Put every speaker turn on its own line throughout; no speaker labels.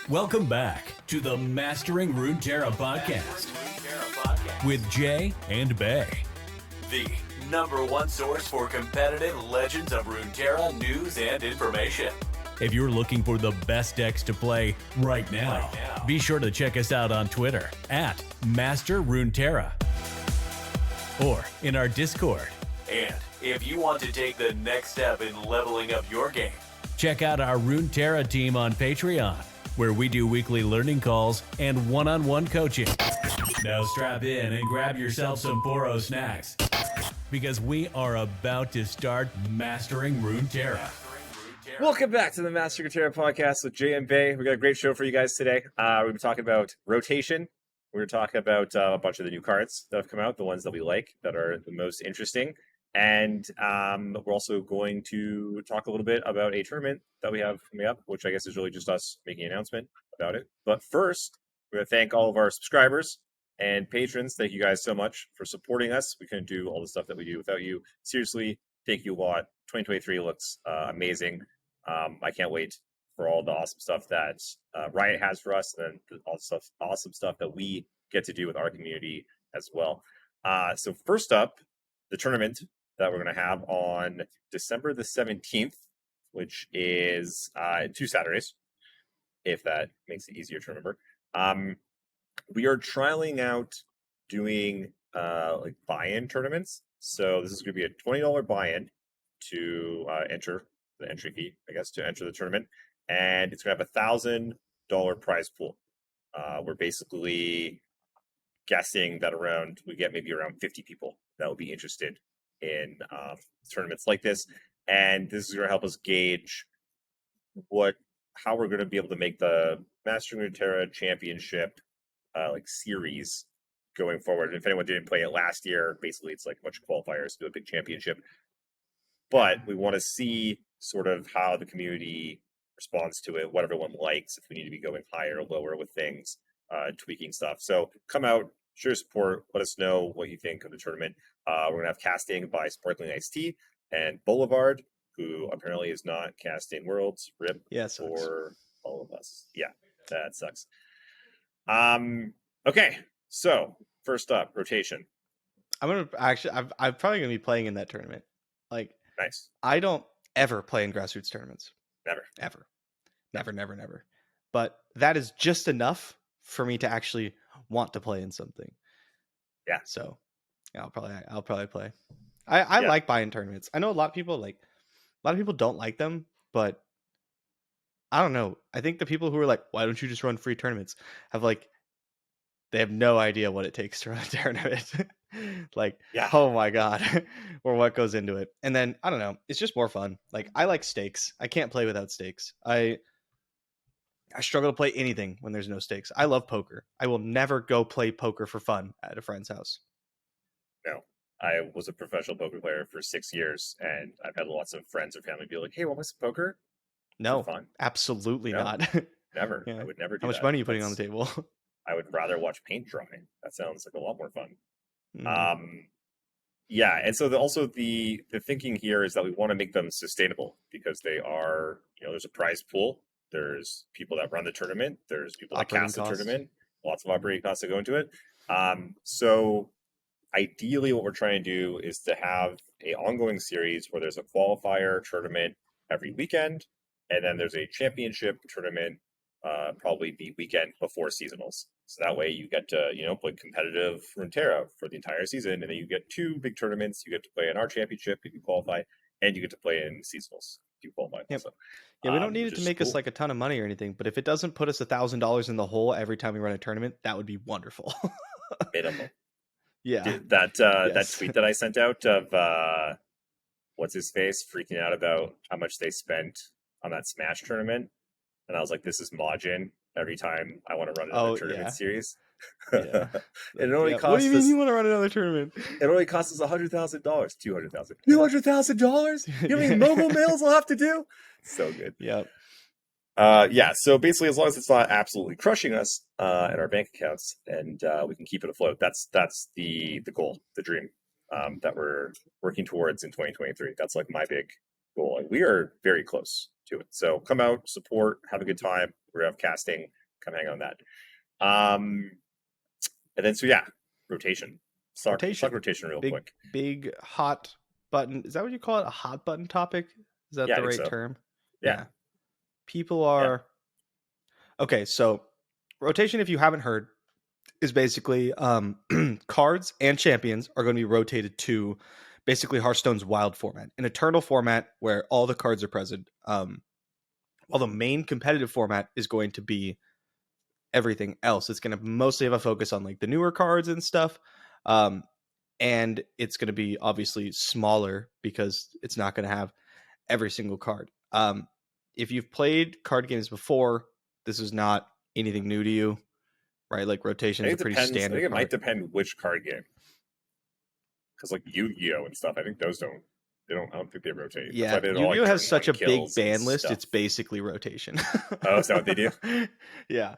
Welcome back to the Mastering Runeterra podcast with Jay and Bay, the #1 source for competitive Legends of Runeterra news and information. If you're looking for the best decks to play right now, be sure to check us out on Twitter at Master Runeterra or in our Discord. And if you want to take the next step in leveling up your game, check out our Runeterra team on Patreon, where we do weekly learning calls and one-on-one coaching. Now strap in and grab yourself some Poro snacks, because we are about to start Mastering Runeterra.
Welcome back to the Mastering Runeterra podcast with Jay and Bay. We got a great show for you guys today. We're going to talk about rotation. We're going to talk about a bunch of the new cards that have come out, the ones that we like, that are the most interesting. And we're also going to talk a little bit about a tournament that we have coming up, which I guess is really just us making an announcement about it. But first, we're going to thank all of our subscribers and patrons. Thank you guys so much for supporting us. We couldn't do all the stuff that we do without you. Seriously, thank you a lot. 2023 looks amazing. I can't wait for all the awesome stuff that Riot has for us, and then all the awesome stuff that we get to do with our community as well. So first up, the tournament that we're going to have on December the 17th, which is 2 Saturdays, if that makes it easier to remember. We are trialing out doing like buy-in tournaments. So this is going to be a $20 buy-in to enter the entry fee, I guess, to enter the tournament. And it's going to have $1,000 prize pool. We're basically guessing that we get maybe around 50 people that will be interested in tournaments like this, and this is going to help us gauge how we're going to be able to make the Mastering Runeterra Championship like series going forward. If anyone didn't play it last year, basically it's like a bunch of qualifiers to do a big championship. But we want to see sort of how the community responds to it, what everyone likes, if we need to be going higher or lower with things, tweaking stuff. So come out, show your support, let us know what you think of the tournament. We're going to have casting by Sparkling Iced Tea and Boulevard, who apparently is not casting Worlds. RIP for all of us. Yeah, that sucks. Okay, so first up, rotation.
I'm probably gonna be playing in that tournament. Like,
nice.
I don't ever play in grassroots tournaments. Never. But that is just enough for me to actually want to play in something.
Yeah.
So yeah, I'll probably play. I like buying tournaments. I know a lot of people don't like them, but I don't know. I think the people who are like, why don't you just run free tournaments, they have no idea what it takes to run a tournament. Oh my god, or what goes into it. And then I don't know, it's just more fun. Like, I like stakes. I can't play without stakes. I struggle to play anything when there's no stakes. I love poker. I will never go play poker for fun at a friend's house.
No, I was a professional poker player for 6 years, and I've had lots of friends or family be like, hey, want to play some poker?
No,
fun.
Absolutely not.
Never.
Yeah.
I would never do that.
How much money are you putting on the table?
I would rather watch paint drying. That sounds like a lot more fun.
Mm.
And so also the thinking here is that we want to make them sustainable, because they are, there's a prize pool. There's people that run the tournament. There's people that cast the tournament. Lots of operating costs that go into it. So ideally what we're trying to do is to have an ongoing series where there's a qualifier tournament every weekend, and then there's a championship tournament probably the weekend before seasonals. So that way you get to, play competitive Runeterra for the entire season, and then you get 2 big tournaments. You get to play in our championship if you qualify, and you get to play in seasonals if you qualify.
Yep.
Also.
Yeah, we don't need it to make us like a ton of money or anything, but if it doesn't put us $1,000 in the hole every time we run a tournament, that would be wonderful.
Minimum.
Yeah.
Dude, that tweet that I sent out of what's his face freaking out about how much they spent on that Smash tournament, and I was like, this is Majiinbae every time I want to run another tournament series.
Yeah.
It only costs.
What do you mean you want to run another tournament?
It only costs us $100,000, $200,000. You know how many mobile mails I'll have to do? So good.
Yep.
So basically, as long as it's not absolutely crushing us in our bank accounts, and we can keep it afloat, that's the goal, the dream that we're working towards in 2023. That's like my big goal, and we are very close to it. So come out, support, have a good time. We're gonna have casting come hang on that. And then rotation. Talk rotation real quick.
Big hot button. Is that what you call it? A hot button topic? Is that the right term?
Yeah.
People are okay. So rotation, if you haven't heard, is basically cards and champions are going to be rotated to basically Hearthstone's wild format, an eternal format where all the cards are present. While the main competitive format is going to be everything else. It's going to mostly have a focus on like the newer cards and stuff. And it's going to be obviously smaller because it's not going to have every single card. If you've played card games before, this is not anything new to you, right? Like rotation is pretty standard.
I think it might depend which card game. Because like Yu-Gi-Oh and stuff, I think those don't. I don't think they rotate.
Yeah, Yu-Gi-Oh has such a big ban list. It's basically rotation.
Oh, is that what they do?
Yeah.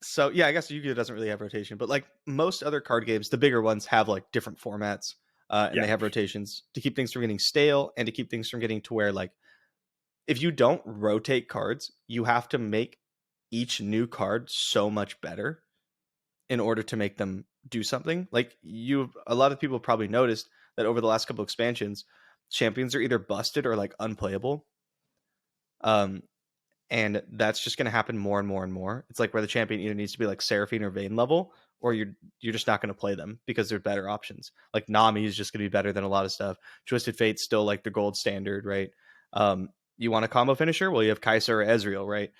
So yeah, I guess Yu-Gi-Oh doesn't really have rotation, but like most other card games, the bigger ones have like different formats, and they have rotations to keep things from getting stale and to keep things from getting to where like if you don't rotate cards, you have to make each new card so much better in order to make them do something. Like a lot of people probably noticed that over the last couple expansions, champions are either busted or like unplayable. And that's just going to happen more and more and more. It's like where the champion either needs to be like Seraphine or Vayne level, or you're just not going to play them because they're better options. Like Nami is just going to be better than a lot of stuff. Twisted Fate's still like the gold standard, right? You want a combo finisher? Well, you have Kai'Sa or Ezreal, right?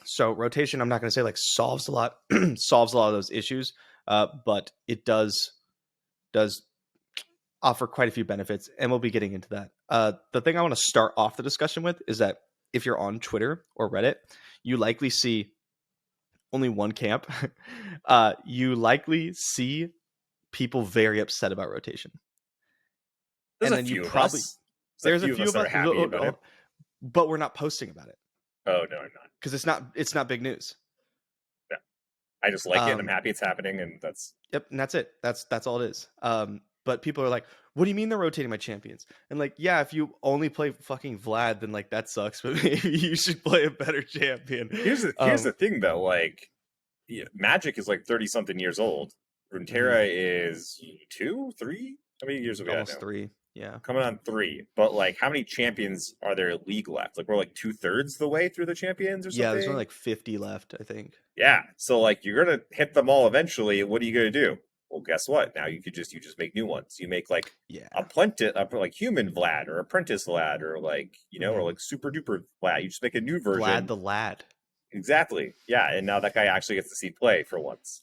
So rotation, I'm not going to say like solves a lot of those issues, but it does offer quite a few benefits, and we'll be getting into that. The thing I want to start off the discussion with is that if you're on Twitter or Reddit, you likely see only one camp. You likely see people very upset about rotation.
There's a few of us. There's a few of us that are happy about it.
But we're not posting about it.
Oh no, I'm not.
Because it's not big news.
Yeah, I just like it. I'm happy it's happening, and that's
and that's it. That's all it is. But people are like, what do you mean they're rotating my champions? And like, yeah, if you only play fucking Vlad, then like that sucks. But maybe you should play a better champion.
Here's the thing though, like Magic is like 30 something years old. Runeterra is 2, 3. How many years have we had now?
Almost 3. Yeah,
coming on 3. But like, how many champions are there league left? Like, we're like 2/3 the way through the champions, or something.
Yeah, there's only like 50 left, I think.
Yeah, so like you're gonna hit them all eventually. What are you gonna do? Well, guess what? Now you just make new ones. You make like like human Vlad or apprentice Vlad or like or like super duper Vlad. You just make a new version.
Vlad the lad.
Exactly. Yeah, and now that guy actually gets to see play for once.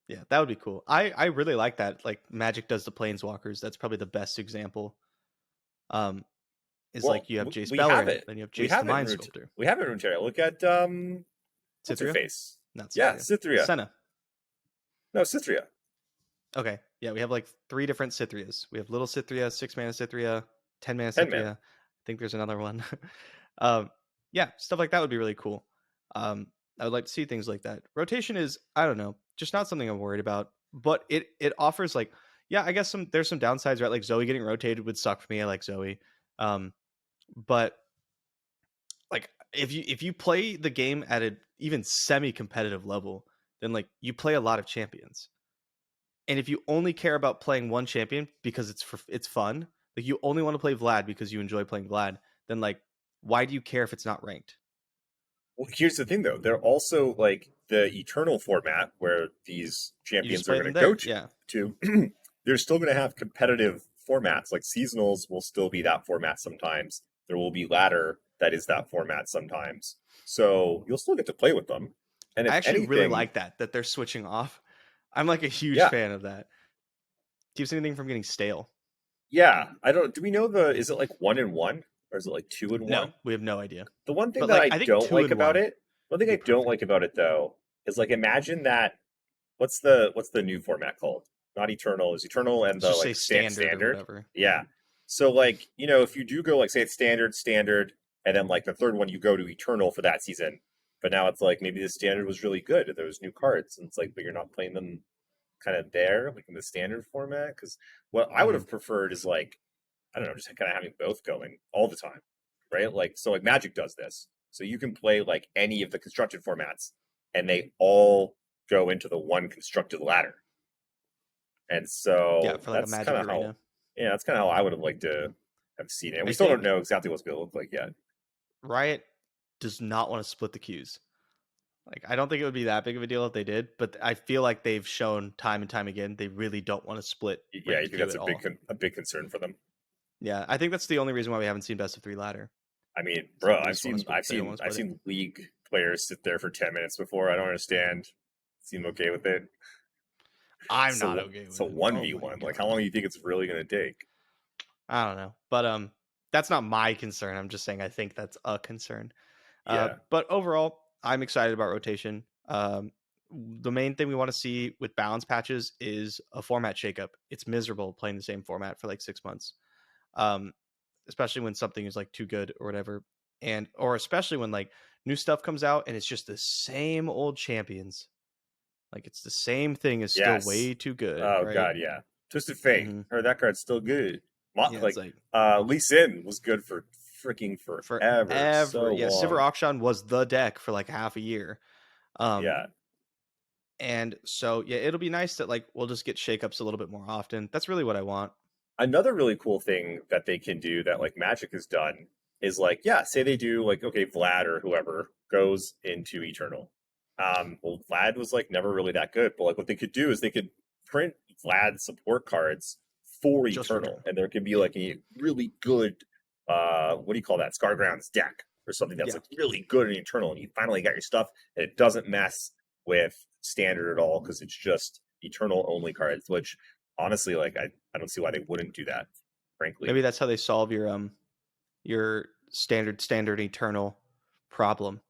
Yeah, that would be cool. I really like that. Like Magic does the Planeswalkers. That's probably the best example. Like you have Jace Beleren, then you have Jace the Mind Sculptor.
We have it in Runeterra. Look at what's her face?
Not Cytheria.
Yeah, Cytheria.
Senna.
No, Cytheria.
Okay. Yeah, we have like 3 different Cytherias. We have Little Cytheria, 6-mana Cytheria, 10-mana Cytheria. I think there's another one. Yeah, stuff like that would be really cool. I would like to see things like that. Rotation is, I don't know, just not something I'm worried about. But it offers like, yeah, I guess there's some downsides, right? Like Zoe getting rotated would suck for me. I like Zoe. But like if you play the game at an even semi-competitive level, then like you play a lot of champions. And if you only care about playing one champion because it's fun, like you only want to play Vlad because you enjoy playing Vlad, then like why do you care if it's not ranked?
Well, here's the thing though. They're also like the Eternal format where these champions are going to go to. They're still going to have competitive formats. Like seasonals will still be that format sometimes. There will be ladder that is that format sometimes. So you'll still get to play with them. And if
I actually really like that they're switching off. I'm like a huge fan of that. Keeps anything from getting stale.
Yeah, I don't. Do we know is it like 1 and 1 or is it like 2 and 1?
No, we have no idea.
The one thing that I don't like about it, though, is like imagine that. What's the new format called? Not Eternal. Is Eternal and the like standard or whatever. Yeah. So like if you do go like say it's standard, and then like the third one you go to Eternal for that season. But now it's like maybe the standard was really good. There was new cards, and it's like, but you're not playing them kind of there, like in the standard format. Because what I would have preferred is like, I don't know, just kind of having both going all the time, right? Like so, like Magic does this. So you can play like any of the constructed formats, and they all go into the one constructed ladder. And so
Yeah, for like a
that's
Magic
kind of
Arena.
that's kind of how I would have liked to have seen it. We
I
still don't
think
know exactly what's going to look like yet.
Riot does not want to split the queues. Like, I don't think it would be that big of a deal if they did, but I feel like they've shown time and time again they really don't want to split.
Yeah, you think that's
all.
a big concern for them.
Yeah, I think that's the only reason why we haven't seen best of 3 ladder.
I mean,
It's
bro,
like they
I've
just wanna
seen
split- they don't wanna
I've
split it.
seen league players sit there for 10 minutes before. I don't understand. Seem okay with it.
I'm not okay with
so
it.
1v1. Like, how long do you think it's really going to take?
I don't know, but that's not my concern. I'm just saying I think that's a concern.
Yeah.
But overall, I'm excited about rotation. The main thing we want to see with balance patches is a format shakeup. It's miserable playing the same format for like 6 months, especially when something is like too good or whatever, or especially when like new stuff comes out and it's just the same old champions. Like, it's the same thing is still way too good.
Oh,
right?
God, yeah. Twisted Fate. Heard that card's still good.
Yeah,
Lee Sin was good for freaking forever. So
yeah,
long.
Sivir Auction was the deck for like half a year.
Yeah.
And so, yeah, it'll be nice that like we'll just get shakeups a little bit more often. That's really what I want.
Another really cool thing that they can do that like Magic has done is like, yeah, say they do like, okay, Vlad or whoever goes into Eternal. Well, Vlad was like never really that good, but like what they could do is they could print Vlad support cards for
Just
Eternal, and there could be like a really good, what do you call that, Scargrounds deck or something that's like really good in Eternal, and you finally got your stuff, and it doesn't mess with Standard at all because it's just Eternal only cards, which honestly, like I don't see why they wouldn't do that. Frankly,
maybe that's how they solve your standard Eternal problem.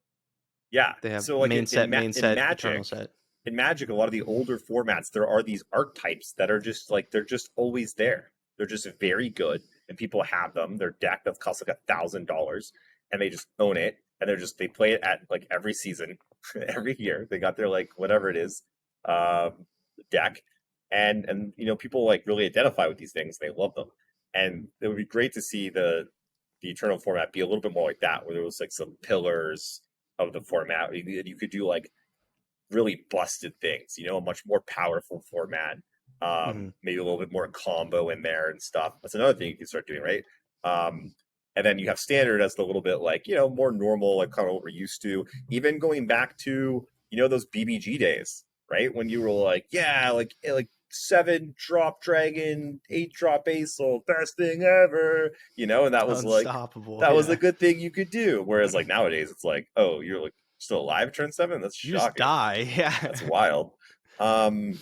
Yeah,
They have
so like
main set,
Magic,
Eternal set.
In Magic, a lot of the older formats, there are these archetypes that are just like they're just always there. They're just very good, and people have them. Their deck that costs like $1,000, and they just own it, and they play it at like every season, every year. They got their like whatever it is, deck, and you know people like really identify with these things. They love them, and it would be great to see the Eternal format be a little bit more like that, where there was like some pillars of the format. You could do like really busted things, you know, a much more powerful format. Maybe a little bit more combo in there and stuff. That's another thing you can start doing, right? And then you have Standard as the little bit like, you know, more normal, like kind of what we're used to. Even going back to, you know, those BBG days, right? When you were like, yeah, like 7-drop dragon, 8-drop Aesol, best thing ever, you know, and that was
unstoppable.
That was a good thing you could do. Whereas like nowadays, it's like, oh, you're like still alive turn 7? That's shocking.
You just die. Yeah,
that's wild. And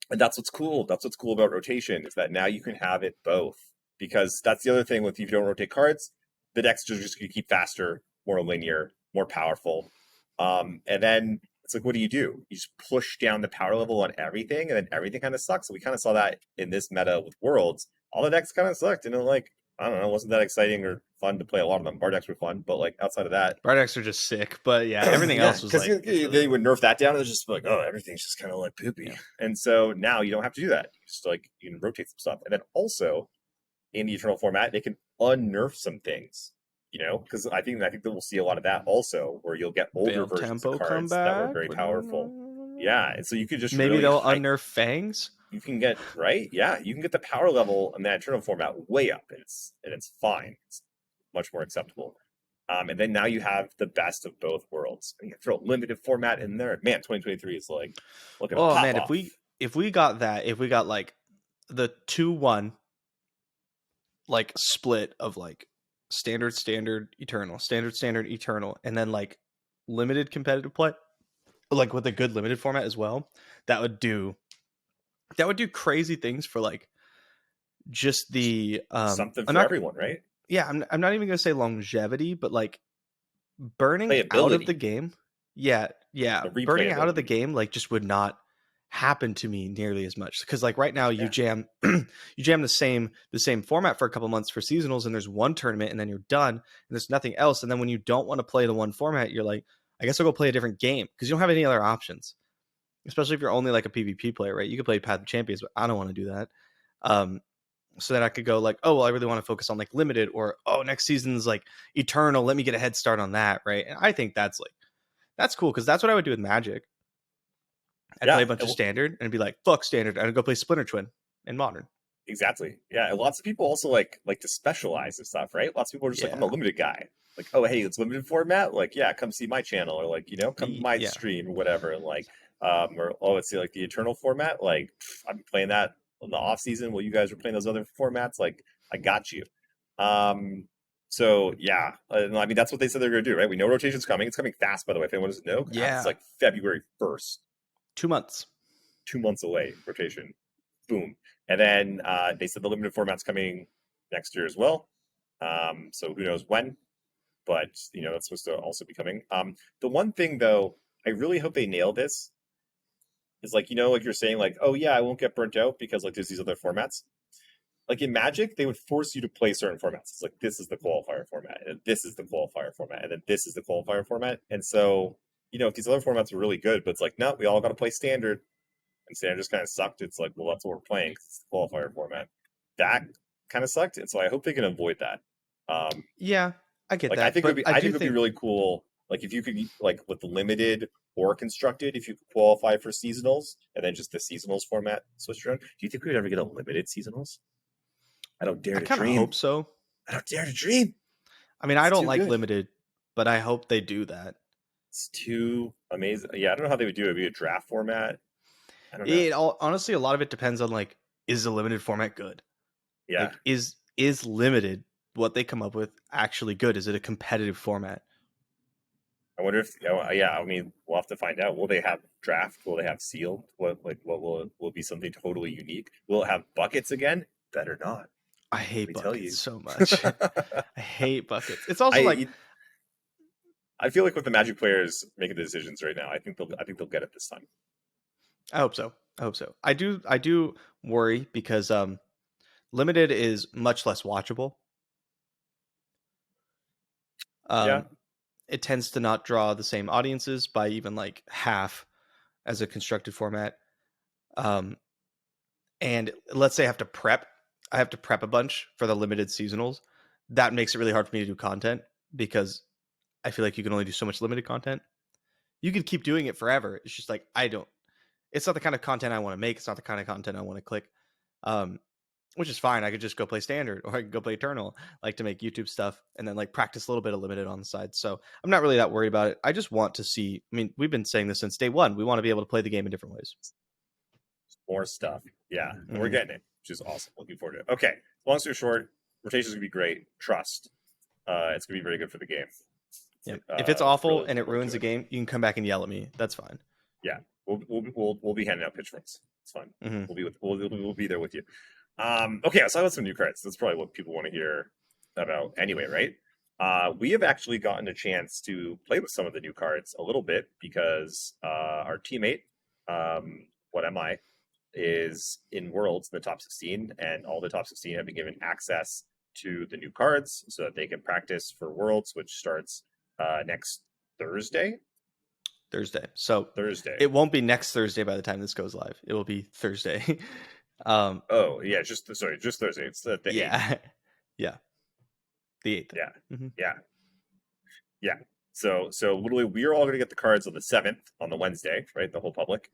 that's what's cool. That's what's cool about rotation is that now you can have it both. Because that's the other thing with if you don't rotate cards, the decks are just going to keep faster, more linear, more powerful. And then it's like, what do? You just push down the power level on everything, and then everything kind of sucks. So we kind of saw that in this meta with Worlds. All the decks kind of sucked, and like, I don't know, wasn't that exciting or fun to play a lot of them. Bar decks were fun, but like outside of that,
bar decks are just sick. But yeah, everything else was like
they would nerf that down, and it's just like, oh, everything's just kind of like poopy. Yeah. And so now you don't have to do that. You just like you can rotate some stuff, and then also in the Eternal format, they can unnerf some things. You know, because I think that we'll see a lot of that also, where you'll get older versions of cards that were very powerful. Yeah, and so you could just
maybe they'll unnerf Fangs.
You can get you can get the power level in that Eternal format way up, and it's fine. It's much more acceptable. And then now you have the best of both worlds. And you can throw a limited format in there. Man, 2023 is like looking. Oh man,
off. if we got like the 2-1 like split of like standard eternal, standard eternal, and then like limited competitive play, like with a good limited format as well, that would do crazy things for like just the
something for everyone, right?
Yeah, I'm not even gonna say longevity, but like burning out of the game. Yeah, burning out of the game like just would not happen to me nearly as much, because like right now you jam the same format for a couple months for seasonals, and there's one tournament and then you're done and there's nothing else, and then when you don't want to play the one format, you're like, I guess I'll go play a different game, because you don't have any other options, especially if you're only like a PvP player, right? You could play Path of Champions, but I don't want to do that. so that I could go like, oh, well, I really want to focus on like limited, or oh, next season's like eternal. Let me get a head start on that, right? And I think that's cool because that's what I would do with Magic. I'd play a bunch of standard and be like, fuck standard. I'd go play Splinter Twin in modern.
Exactly. Yeah, and lots of people also like to specialize and stuff, right? Lots of people are just like, I'm a limited guy. Like, oh, hey, it's limited format. Like, yeah, come see my channel, or like, come to my stream or whatever. And like, or let's say like the eternal format. Like, I'm playing that in the off season while you guys are playing those other formats. Like, I got you. So yeah, I mean that's what they said they're going to do, right? We know rotation's coming. It's coming fast, by the way. If anyone doesn't know, it's like February 1st.
2 months. 2
months away. Rotation. Boom. And then they said the limited format's coming next year as well. So who knows when? But that's supposed to also be coming. The one thing though, I really hope they nail this. Is like like you're saying like, oh yeah, I won't get burnt out because like there's these other formats. Like in Magic, they would force you to play certain formats. It's like this is the qualifier format, and this is the qualifier format, and then this is the qualifier format. And so if these other formats are really good, but it's like no, we all got to play standard. And standard just kind of sucked. It's like, well, that's what we're playing. It's the qualifier format. That kind of sucked, and so I hope they can avoid that.
Yeah, I get that.
I think it would be really cool. Like if you could like with the limited or constructed, if you could qualify for seasonals and then just the seasonals format switched around. Do you think we would ever get a limited seasonals? I don't dare to dream.
I hope so.
I don't dare to dream.
I mean, I don't like limited, but I hope they do that.
It's too amazing. Yeah, I don't know how they would do it. It'd be a draft format. I don't know.
Honestly, a lot of it depends on like, is the limited format good?
Yeah.
Like, is limited what they come up with actually good? Is it a competitive format?
I wonder if I mean, we'll have to find out. Will they have draft? Will they have sealed? What will it be something totally unique? Will it have buckets again? Better not.
I hate buckets so much. I hate buckets. It's also
I feel like with the Magic players making the decisions right now, I think they'll get it this time.
I hope so. I do worry because limited is much less watchable. It tends to not draw the same audiences by even like half as a constructed format. And let's say I have to prep a bunch for the limited seasonals. That makes it really hard for me to do content because I feel like you can only do so much limited content. You could keep doing it forever. It's just like, it's not the kind of content I want to make. It's not the kind of content I want to click. Which is fine. I could just go play standard or I could go play eternal, like to make YouTube stuff and then like practice a little bit of limited on the side. So I'm not really that worried about it. I just want to see, I mean, we've been saying this since day one. We want to be able to play the game in different ways.
More stuff. Yeah. And we're getting it, which is awesome. Looking forward to it. Okay. Long story short, rotation's going to be great. Trust. It's going to be very good for the game.
Yeah. If it's awful really and it ruins the game, you can come back and yell at me. That's fine.
Yeah. We'll be handing out pitchforks. It's fun. Mm-hmm. We'll be there with you. Okay, so I got some new cards. That's probably what people want to hear about anyway, right? We have actually gotten a chance to play with some of the new cards a little bit because our teammate, What Am I, is in Worlds in the top 16, and all the top 16 have been given access to the new cards so that they can practice for Worlds, which starts next Thursday.
So
Thursday.
It won't be next Thursday by the time this goes live. It will be Thursday.
Just Thursday. It's the 8th.
Yeah. The 8th.
Yeah. Mm-hmm. Yeah. So literally we are all going to get the cards on the 7th, on the Wednesday, right? The whole public.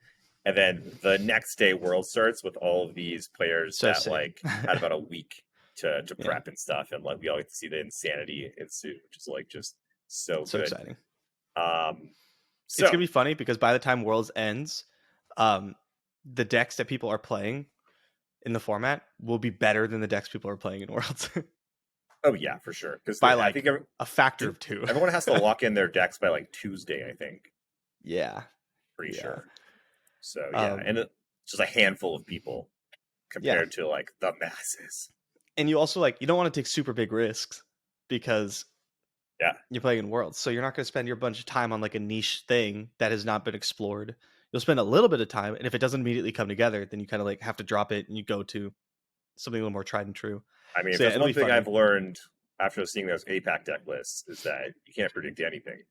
And then the next day World starts with all of these players like had about a week to prep and stuff. And like we all get to see the insanity ensue, which is like just so good.
Exciting. It's going to be funny because by the time Worlds ends, the decks that people are playing in the format will be better than the decks people are playing in Worlds.
Oh yeah, for sure. Because
by I think a factor of 2.
Everyone has to lock in their decks by like Tuesday, I think.
Yeah.
Pretty sure. So yeah, and it's just a handful of people compared to like the masses.
And you also you don't want to take super big risks because you're playing in Worlds. So you're not going to spend your bunch of time on like a niche thing that has not been explored. You'll spend a little bit of time, and if it doesn't immediately come together, then you kind of like have to drop it and you go to something a little more tried and true.
I mean, that's one thing I've learned after seeing those APAC deck lists is that you can't predict anything.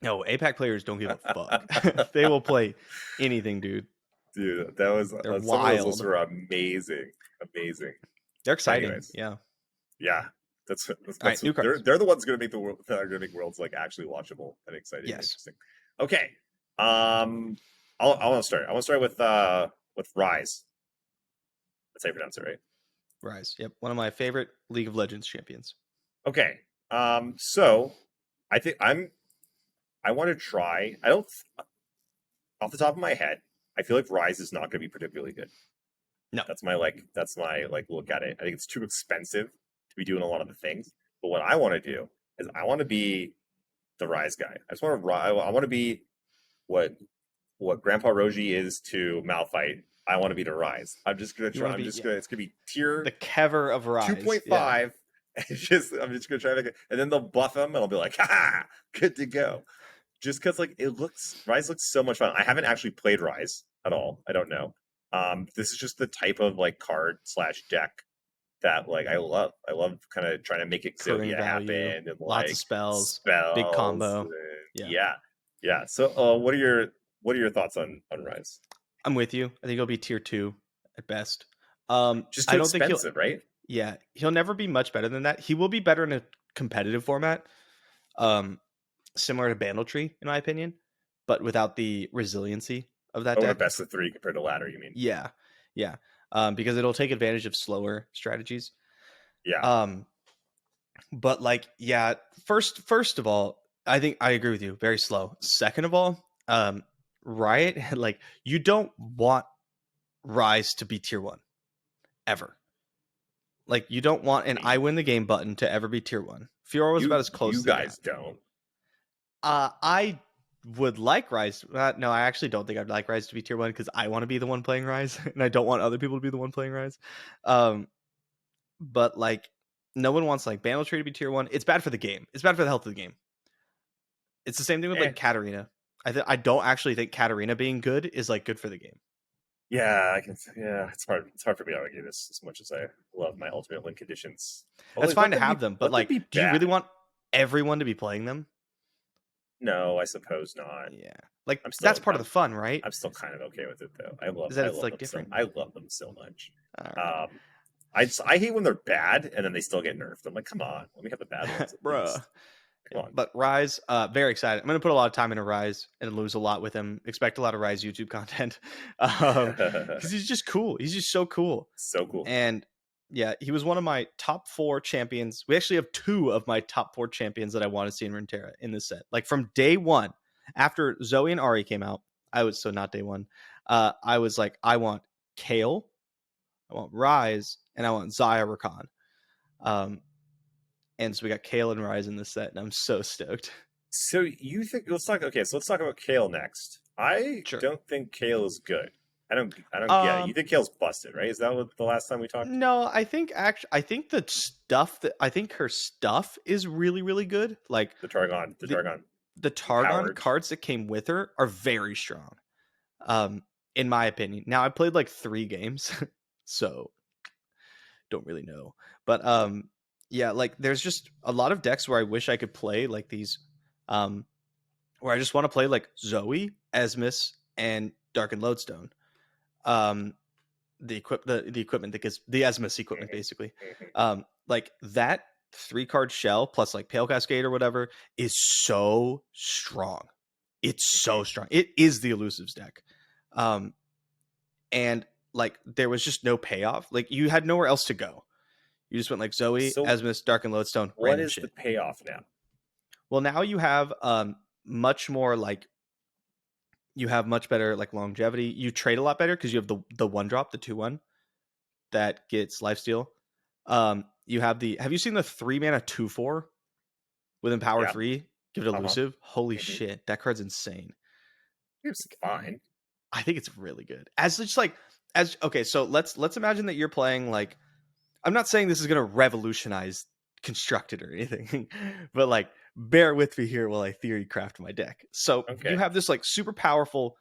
No, APAC players don't give a fuck. They will play anything, dude.
Dude, they're wild. Some of those lists were amazing.
They're exciting.
Anyways.
Yeah.
That's
right, new cards.
they're the ones going to make the world that are going to make worlds like actually watchable and exciting and interesting. Okay. I want to start. I want to start with Ryze. That's how you pronounce it, right?
Ryze. Yep. One of my favorite League of Legends champions.
Okay. So I think I want to try. I don't off the top of my head, I feel like Ryze is not going to be particularly good.
No.
That's my look at it. I think it's too expensive to be doing a lot of the things. But what I want to do is I want to be the Ryze guy. I want to be what Grandpa Roji is to Malphite. I want to be the Ryze. I'm just gonna try. It's gonna be tier
the Kever of Ryze
2.5. Yeah. I'm just gonna try to make it, and then they'll buff him, and I'll be like, ha, good to go. Just because like Ryze looks so much fun. I haven't actually played Ryze at all. I don't know. This is just the type of like card / deck that like I love. I love kind of trying to make Exodia happen and
lots of spells, big combo.
Yeah. So, what are your thoughts on Ryze?
I'm with you. I think he'll be tier 2 at best.
Just too expensive, right?
Yeah, he'll never be much better than that. He will be better in a competitive format, similar to Bandle Tree, in my opinion, but without the resiliency of that deck.
Best of 3 compared to ladder, you mean?
Yeah. Because it'll take advantage of slower strategies.
Yeah.
But like, yeah. First of all, I think I agree with you. Very slow. Second of all, Riot, like, you don't want Ryze to be tier 1 ever. Like, you don't want an I win the game button to ever be tier 1. Fiora was about as close.
You guys don't.
I would like Ryze. No, I actually don't think I'd like Ryze to be tier 1 because I want to be the one playing Ryze, and I don't want other people to be the one playing Ryze. But like, no one wants like Bandle Tree to be tier 1. It's bad for the game. It's bad for the health of the game. It's the same thing with like Katarina. I don't actually think Katarina being good is like good for the game.
Yeah, it's hard for me to argue this as much as I love my ultimate win conditions.
That's fine to have them, but like, do you really want everyone to be playing them?
No, I suppose not.
Yeah, like that's part of the fun, right?
I'm still kind of okay with it though. I love
different.
I love them so much. Right. I hate when they're bad and then they still get nerfed. I'm like, come on, let me have the bad ones,
bruh. But Ryze, very excited. I'm going to put a lot of time into Ryze and lose a lot with him. Expect a lot of Ryze YouTube content because he's just cool. He's just so cool.
So cool.
And yeah, he was one of my top 4 champions. We actually have 2 of my top 4 champions that I want to see in Runeterra in this set. Like from day 1, after Zoe and Ahri came out, not day 1. I was like, I want Kayle, I want Ryze, and I want Xayah Rakan. And so we got Kayle and Ryze in this set, and I'm so stoked.
So you think let's talk about Kayle next. I don't think Kayle is good. I don't get it. You think Kale's busted, right? Is that what the last time we talked?
No, I think her stuff is really, really good. Like
the Targon
Targon cards that came with her are very strong. In my opinion. Now I played like 3 games, so don't really know. But yeah, like there's just a lot of decks where I wish I could play like these, where I just want to play like Zoe, Esmus, and Darkened Lodestone. The equipment that gets the Esmus equipment basically. Like that 3-card shell plus like Pale Cascade or whatever is so strong. It's so strong. It is the elusives deck. And like there was just no payoff. Like you had nowhere else to go. You just went like Zoe, Esmus, Darkened Lodestone.
What is the payoff now?
Well, now you have much more like you have much better like longevity. You trade a lot better because you have the 1-drop, the 2/1 that gets lifesteal. You have have you seen the 3-mana 2/4 with Empower 3? Give it elusive. Holy shit, that card's insane.
It's fine.
I think it's really good. Okay, so let's imagine that you're playing like, I'm not saying this is going to revolutionize Constructed or anything, but like bear with me here while I theory craft my deck. So you have this like super powerful,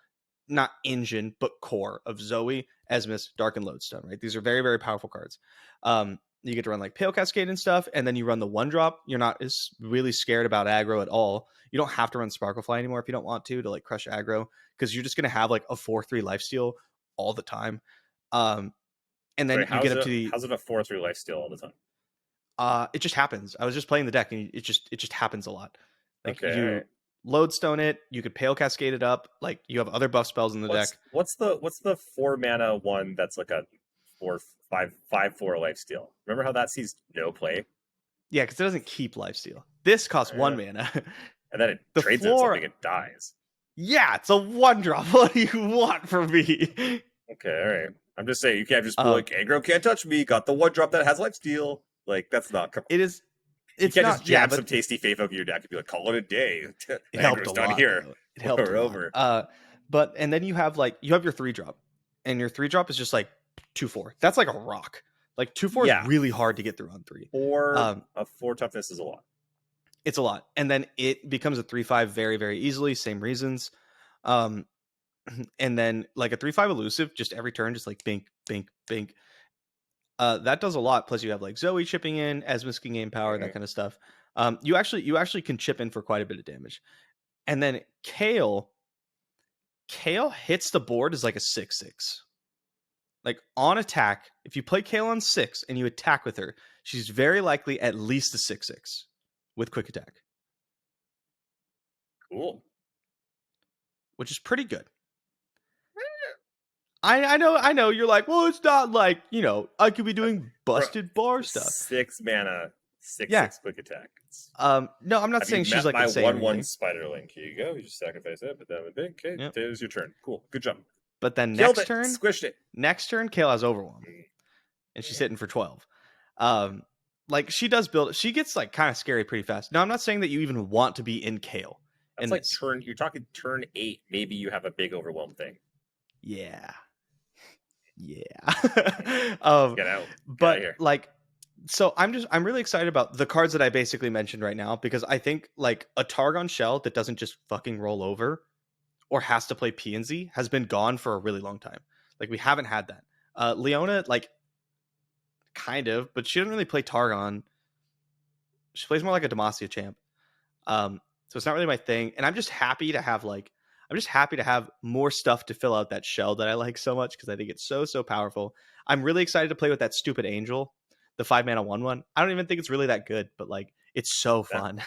not engine, but core of Zoe, Esmus, Darkened Lodestone, right? These are very, very powerful cards. You get to run like Pale Cascade and stuff, and then you run the 1-drop. You're not really scared about aggro at all. You don't have to run Sparklefly anymore if you don't want to like crush aggro, because you're just going to have like a 4/3 lifesteal all the time. and then you get up to the.
How's it a 4/3 lifesteal all the time?
It just happens. I was just playing the deck, and it just happens a lot. Like
Okay,
you lodestone it, you could Pale Cascade it up. Like you have other buff spells in the deck.
What's the 4 mana one that's like a 4/5/4 lifesteal? Remember how that sees no play?
Yeah, because it doesn't keep lifesteal. This costs 1 mana.
And then it trades it something, it dies.
Yeah, it's a 1-drop. What do you want from me?
Okay, all right. I'm just saying, you can't just be like, aggro can't touch me. Got the 1-drop that has lifesteal. Like, that's not.
It is.
You can't just jam some tasty Faith in your deck and be like, call it a day.
It helped a lot.
Here.
It helped
We're over.
But and then you have your 3-drop, and your 3-drop is just like 2/4. That's like a rock. Like 2/4 is really hard to get through on 3.
A 4 toughness is a lot.
It's a lot, and then it becomes a 3/5 very, very easily. Same reasons. And then like a 3/5 elusive, just every turn, just like bink, bink, bink. That does a lot. Plus, you have like Zoe chipping in, Esmus can gain power, that kind of stuff. You actually can chip in for quite a bit of damage. And then Kayle hits the board as like a 6/6. Like on attack, if you play Kayle on 6 and you attack with her, she's very likely at least a 6/6 with quick attack.
Cool.
Which is pretty good. I know. You're like, well, it's not like, I could be doing busted bar stuff.
6 mana, 6/6 quick attack.
No, I'm not saying she's like
my
the same.
1/1 Spiderling. Here you go. You just sacrifice it, but then okay, there's your turn. Cool. Good job.
But then
next turn, squished it.
Next turn, Kayle has Overwhelm, and she's hitting for 12. Like she does build. She gets like kind of scary pretty fast. Now, I'm not saying that you even want to be in Kayle.
That's like turn. You're talking turn 8. Maybe you have a big Overwhelm thing.
Yeah.
Get out.
But like, so I'm really excited about the cards that I basically mentioned right now, because I think like a Targon Shell that doesn't just fucking roll over or has to play P&Z has been gone for a really long time. Like we haven't had that. Leona, like kind of, but she doesn't really play Targon. She plays more like a Demacia champ. So it's not really my thing. And I'm just happy to have more stuff to fill out that shell that I like so much, because I think it's so powerful. I'm really excited to play with that stupid angel, the 5 mana 1/1. I don't even think it's really that good, but like it's so fun.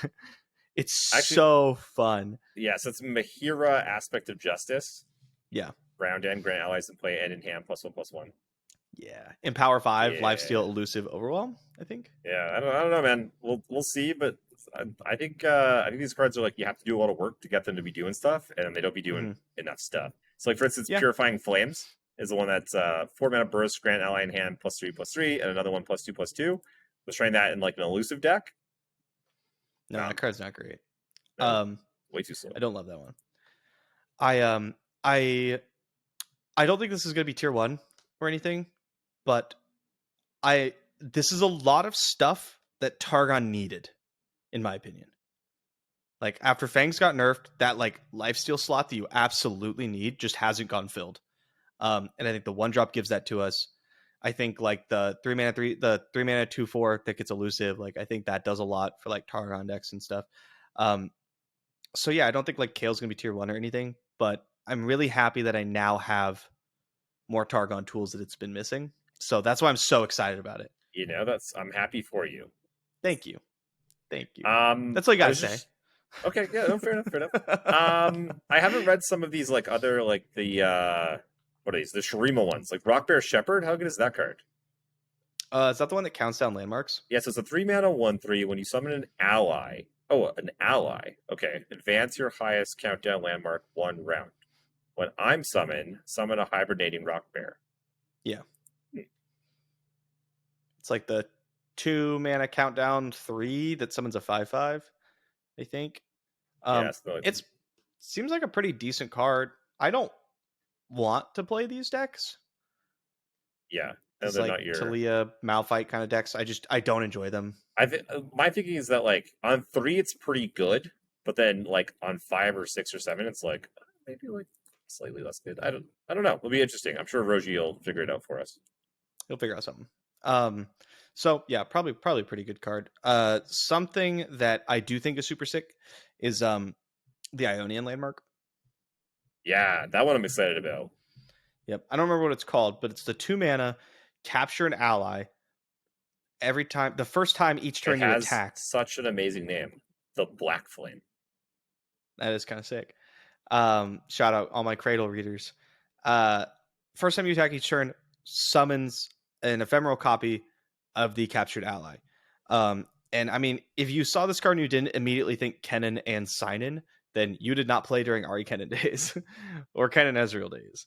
It's actually so fun.
Yeah, so it's Mahira Aspect of Justice.
Yeah.
Round end, grant allies in play, end in hand, +1/+1.
Yeah. Empower 5, lifesteal, elusive, overwhelm, I think.
Yeah, I don't know, man. We'll see, but I think these cards are like, you have to do a lot of work to get them to be doing stuff, and they don't be doing enough stuff. So like for instance, Purifying Flames is the one that's 4 mana burst, grant ally in hand, +3/+3, and another one +2/+2. Let's try that in like an elusive deck.
No, that card's not great.
Way too slow.
I don't love that one. I don't think this is gonna be tier 1 or anything, but this is a lot of stuff that Targon needed, in my opinion. Like after Fangs got nerfed, that like lifesteal slot that you absolutely need just hasn't gotten filled. And I think the 1-drop gives that to us. I think like the 3 mana 2/4 that gets elusive, like I think that does a lot for like Targon decks and stuff. So yeah, I don't think like Kayle's gonna be tier 1 or anything, but I'm really happy that I now have more Targon tools that it's been missing. So that's why I'm so excited about it.
I'm happy for you.
Thank you. That's all you gotta say.
Okay, yeah, no, fair enough. I haven't read some of these like other like the what are these? The Shurima ones, like Rockbear Shepherd. How good is that card?
Is that the one that counts down landmarks?
Yes, it's a 3 mana 1/3. When you summon an ally. Oh, an ally. Okay. Advance your highest countdown landmark 1 round. When I'm summoned, summon a hibernating rock bear.
Yeah. It's like the 2 mana countdown 3 that summons a 5/5, I think. It seems like a pretty decent card. I don't want to play these decks.
Yeah.
It's like not your Talia Malphite kind of decks. I don't enjoy them.
My thinking is that like on 3 it's pretty good, but then like on 5 or 6 or 7 it's like maybe like slightly less good. I don't know. It'll be interesting. I'm sure Rogi will figure it out for us.
He'll figure out something. So yeah, probably a pretty good card. Something that I do think is super sick is the Ionian landmark.
Yeah, that one I'm excited about.
Yep. I don't remember what it's called, but it's the 2 mana. capture an ally every time. The first time each turn
It
you
has
attack.
such an amazing name, the Black Flame.
That is kind of sick. Shout out all my Cradle readers. First time you attack each turn summons an ephemeral copy of the captured ally. And I mean, if you saw this card and you didn't immediately think Kennen and Sinon, then you did not play during Ari Kennen days or Kennen Ezreal days,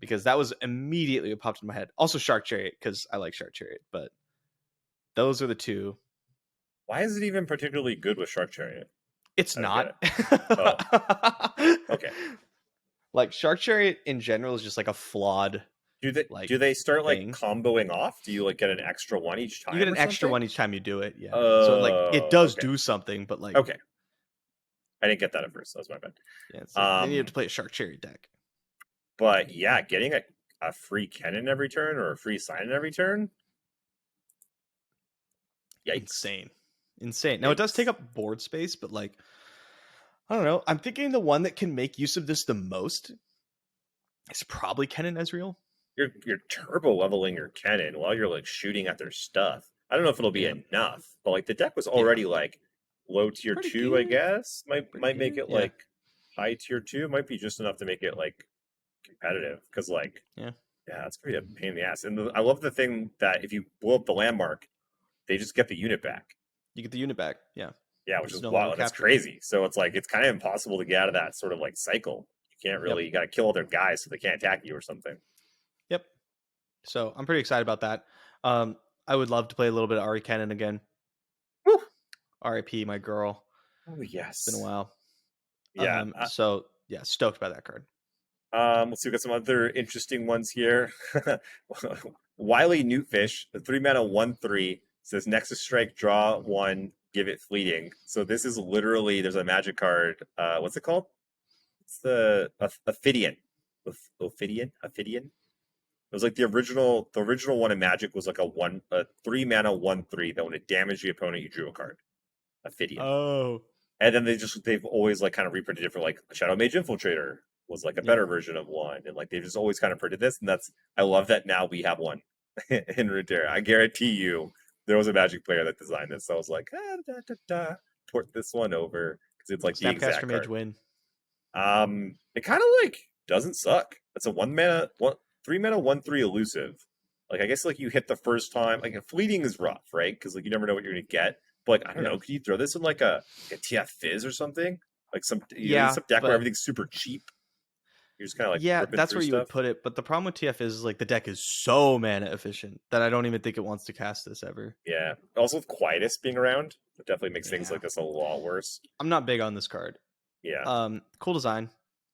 because that was immediately what popped in my head. Also Shark Chariot, because I like Shark Chariot, but those are the two.
Why is it even particularly good with Shark Chariot?
It's not.
Okay.
Like Shark Chariot in general is just like a flawed.
Do they start like
thing.
comboing off? Do you like get an extra one each time?
You get an
or
extra
something?
one each time you do it. Yeah. So like it does do something, but like
okay. I didn't get that at first. That was my bad.
Yeah, then you have to play a Shark Chariot deck.
But yeah, getting a free Kennen every turn or a free Sign every turn.
Yikes. Insane. Now it does take up board space, but like I don't know. I'm thinking the one that can make use of this the most is probably Kennen Ezreal.
You're turbo leveling your Kennen while you're like shooting at their stuff. I don't know if it'll be enough, but like the deck was already like low tier 2, good. I guess. Might make it like high tier 2. It might be just enough to make it like competitive, because like it's gonna be a pain in the ass. And I love the thing that if you blow up the landmark, they just get the unit back.
You get the unit back,
which is wild. That's crazy. So it's like it's kind of impossible to get out of that sort of like cycle. You can't really. You got to kill all their guys so they can't attack you or something.
Yep. So I'm pretty excited about that. I would love to play a little bit of Ari Kennen again.
Woo!
R.I.P. my girl.
Oh yes,
it's been a while.
Yeah.
So stoked by that card.
Let's see. We got some other interesting ones here. Wily Newtfish, the 3-mana 1/3. Says Nexus Strike, draw 1, give it fleeting. So this is literally, there's a magic card. What's it called? It's the Ophidian. Ophidian? It was like the original one in Magic was like a 3-mana 1/3 that when it damaged the opponent, you drew a card. Ophidian.
Oh.
And then they've always like kind of reprinted it for like Shadow Mage Infiltrator was like a better version of one. And like they've just always kind of printed this. And I love that now we have one in Runeterra. I guarantee you, there was a Magic player that designed this, so I was like, port this one over because it's like the exact card.
Mage win.
It kind of like doesn't suck. It's a 3-mana 1/3 elusive. Like I guess like you hit the first time. Like fleeting is rough, right? Because like you never know what you're gonna get. But like I don't know, could you throw this in like a TF Fizz or something? Like some deck where everything's super cheap. You're just kind of like
that's where you would put it. But the problem with TF is like the deck is so mana efficient that I don't even think it wants to cast this ever.
Yeah. Also with Quietus being around, it definitely makes things like this a lot worse.
I'm not big on this card.
Yeah.
Cool design.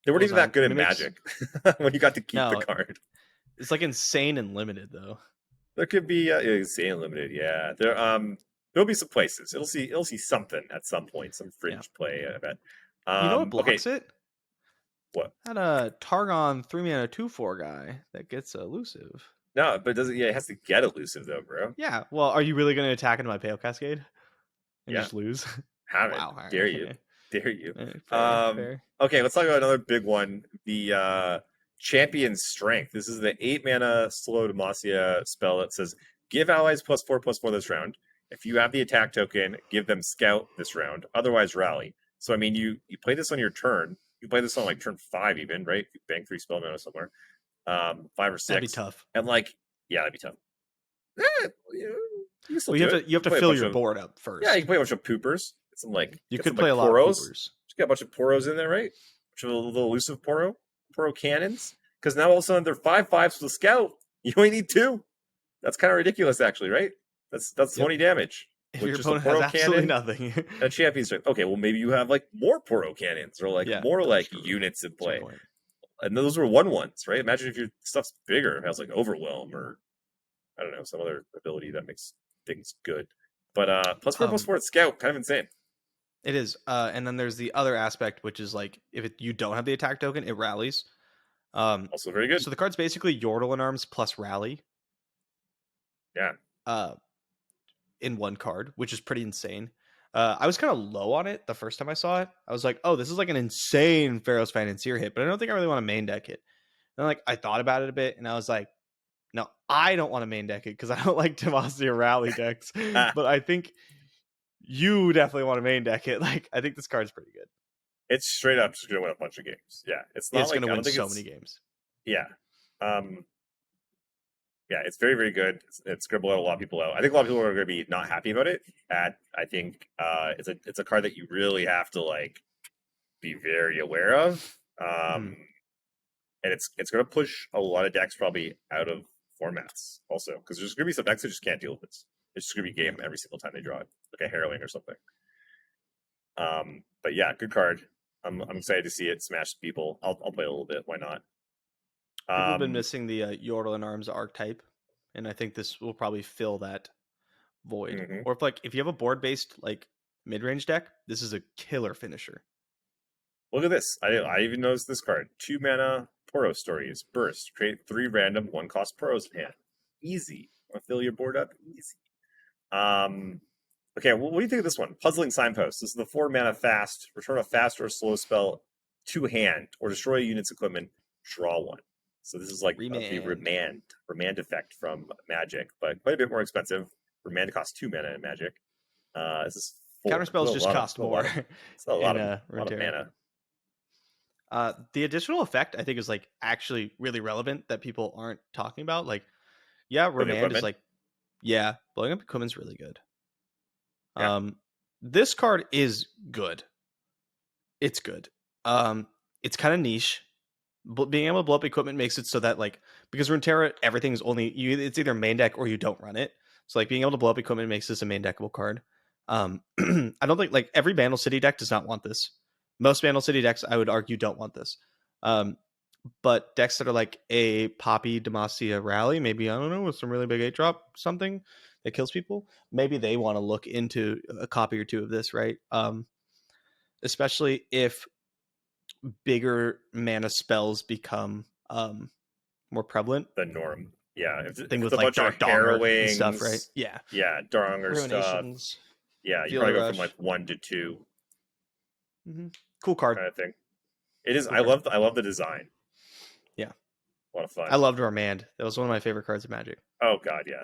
They weren't even that good in Magic when you got to keep the card.
It's like insane and limited though.
There could be insane and limited. Yeah. There'll be some places. It'll see something at some point, some fringe play. I bet.
You know what blocks it?
What?
Had a Targon 3-mana 2/4 guy that gets elusive.
No, but it has to get elusive though, bro.
Yeah. Well, are you really going to attack into my Pale Cascade and just lose?
Have it. Wow. Dare you? Dare you?
Fair.
Okay, let's talk about another big one. The Champion Strength. This is the 8-mana slow Demacia spell that says give allies +4/+4 this round. If you have the attack token, give them Scout this round. Otherwise, rally. So I mean, you play this on your turn. You play this on like turn 5 even, right? You bang 3 spell mana somewhere. 5 or 6.
That'd be tough.
And like, that'd be tough.
You have to fill your board up first.
Yeah, you can play a bunch of poopers. Some like
you could play a lot of poopers.
Just got a bunch of poros in there, right? A little elusive poro cannons. Because now all of a sudden they're 5/5s with a scout. You only need 2. That's kind of ridiculous, actually, right? That's 20 damage.
If your opponent has absolutely nothing.
A champion strength. Okay, well maybe you have like more poro cannons or like more like units in play. And those were 1/1s, right? Imagine if your stuff's bigger, it has like overwhelm or I don't know, some other ability that makes things good. But +4/+4 at scout, kind of insane.
It is. And then there's the other aspect, which is like if you don't have the attack token, it rallies.
Also very good.
So the card's basically Yordle and Arms plus rally.
Yeah.
In one card, which is pretty insane. I was kind of low on it the first time I saw it. I was like, oh, this is like an insane Pharaoh's Financier hit, but I don't think I really want a main deck hit. And like I thought about it a bit and I was like, Now, I don't want to main deck it because I don't like Demacia Rally decks, but I think you definitely want to main deck it. Like, I think this card's pretty good.
It's straight up just gonna win a bunch of games. Yeah, it's not
It's
like
going to
I
win
don't think
so
it's
many games.
yeah. Yeah, it's very, very good. It's going to blow a lot of people out. I think a lot of people are going to be not happy about it. I think it's a card that you really have to like be very aware of. And it's going to push a lot of decks probably out of formats also because there's going to be some decks that just can't deal with this. It's just going to be game every single time they draw it, like a Harrowing or something. But yeah, good card. I'm excited to see it smash people. I'll play a little bit. Why not?
People have been missing the Yordle and Arms archetype, and I think this will probably fill that void. Or if you have a board based like mid range deck, this is a killer finisher.
Look at this. I even noticed this card. 2 mana Poro Stories. Burst. Create 3 random 1-cost Poros in hand. Easy. Want to fill your board up? Easy. Okay, what do you think of this one? Puzzling Signpost. This is the 4 mana fast. Return a fast or slow spell to hand or destroy a unit's equipment. Draw 1. So this is like the remand effect from Magic, but quite a bit more expensive. Remand costs 2 mana in Magic. This is 4.
Counterspells just cost more.
It's a lot of mana.
The additional effect I think is like actually really relevant that people aren't talking about. Like, yeah, remand is like, yeah, blowing up equipment's really good. Yeah. This card is good. It's good. It's kind of niche. Being able to blow up equipment makes it so that like because Runeterra everything's only it's either main deck or you don't run it. So like being able to blow up equipment makes this a main deckable card. I don't think like every Bandle City deck does not want this. Most Bandle City decks, I would argue, don't want this. But decks that are like a Poppy Demacia Rally, maybe, I don't know, with some really big 8-drop something that kills people, maybe they want to look into a copy or 2 of this, right? Especially if bigger mana spells become more prevalent.
The norm. Yeah.
Thing with like Dark Donger and stuff, right? Yeah.
Yeah, Donger stuff. Yeah, you probably go from like 1 to 2.
Cool card.
Kind of thing. It is. Cool. I love the design.
Yeah.
A lot of fun.
I loved Remand. That was one of my favorite cards of Magic.
Oh god, yeah.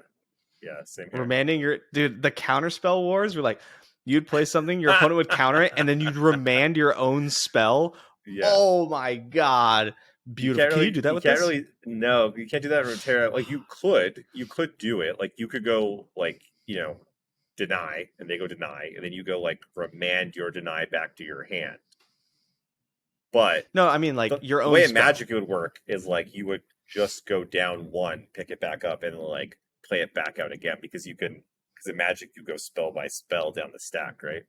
Yeah, same here.
Remanding the counterspell wars were like you'd play something, your opponent would counter it, and then you'd remand your own spell. Yeah. Oh my god. Beautiful. Can you do that with this?
No, you can't do that in Runeterra. Like you could do it. Like you could go like, deny, and they go deny, and then you go like remand your deny back to your hand. But
no, I mean like your own
way in Magic it would work is like you would just go down 1, pick it back up, and like play it back out again because in Magic you go spell by spell down the stack, right?